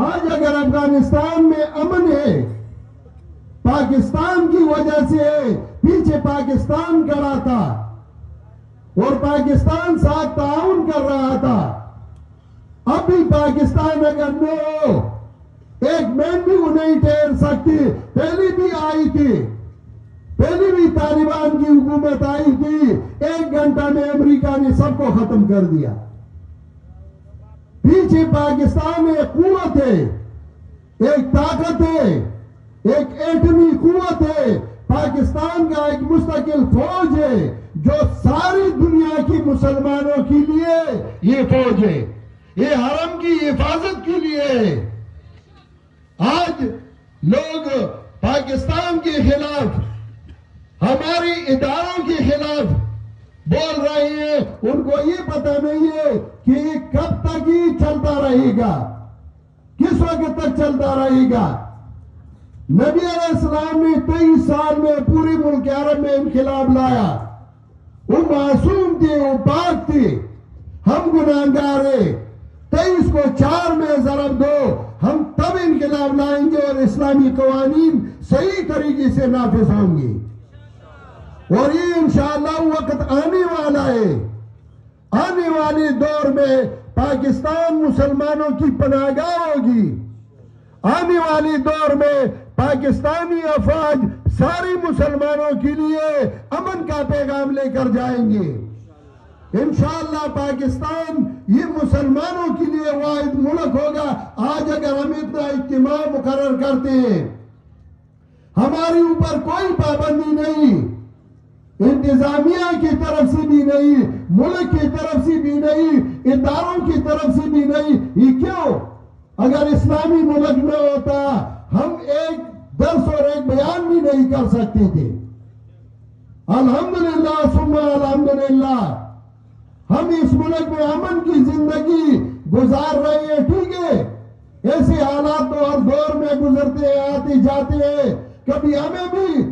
آج اگر افغانستان میں امن ہے پاکستان کی وجہ سے ہے. پیچھے پاکستان کھڑا تھا اور پاکستان ساتھ تعاون کر رہا تھا. اب بھی پاکستان اگر نہ ہو ایک مین بھی وہ نہیں ٹھہر سکتی. پہلی بھی آئی تھی, پہلی بھی طالبان کی حکومت آئی تھی, 1 گھنٹہ میں امریکہ نے سب کو ختم کر دیا. پیچھے پاکستان میں ایک قوت ہے, ایک طاقت ہے, ایک ایٹمی قوت ہے. پاکستان کا ایک مستقل فوج ہے جو ساری دنیا کی مسلمانوں کے لیے یہ فوج ہے, یہ حرم کی حفاظت کے لیے. آج لوگ پاکستان کے خلاف, ہماری اداروں کے خلاف بول رہے ہیں. ان کو یہ پتہ نہیں ہے کہ یہ کب تک ہی چلتا رہے گا, کس وقت تک چلتا رہے گا. نبی علیہ السلام نے 23 سال میں پوری ملک عرب میں انقلاب لایا. وہ معصوم تھے, وہ پاک تھے, ہم گناہگار ہیں. 23 کو 4 میں ضرب دو, ہم تب انقلاب لائیں گے اور اسلامی قوانین صحیح طریقے سے نافذ ہوں گے. اور یہ انشاءاللہ وقت آنے والا ہے. آنے والے دور میں پاکستان مسلمانوں کی پناہ گاہ ہوگی. آنے والے دور میں پاکستانی افواج سارے مسلمانوں کے لیے امن کا پیغام لے کر جائیں گے. انشاءاللہ پاکستان یہ مسلمانوں کے لیے واحد ملک ہوگا. آج اگر ہم اتنا اجتماع مقرر کرتے ہیں, ہمارے اوپر کوئی پابندی نہیں, انتظامیہ کی طرف سے بھی نہیں, ملک کی طرف سے بھی نہیں, اداروں کی طرف سے بھی نہیں. یہ کیوں؟ اگر اسلامی ملک نہ ہوتا ہم ایک درس اور ایک بیان بھی نہیں کر سکتے تھے. الحمدللہ ثم الحمدللہ ہم اس ملک میں امن کی زندگی گزار رہے ہیں. ٹھیک ہے, ایسے حالات تو ہر دور میں گزرتے ہیں, آتے جاتے ہیں. کبھی ہمیں بھی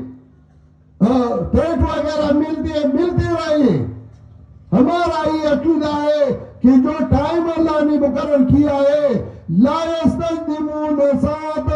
تھریٹ وغیرہ ملتے رہے. ہمارا یہ عقیدہ ہے کہ جو ٹائم اللہ نے مقرر کیا ہے, لا يستخدمون ساعة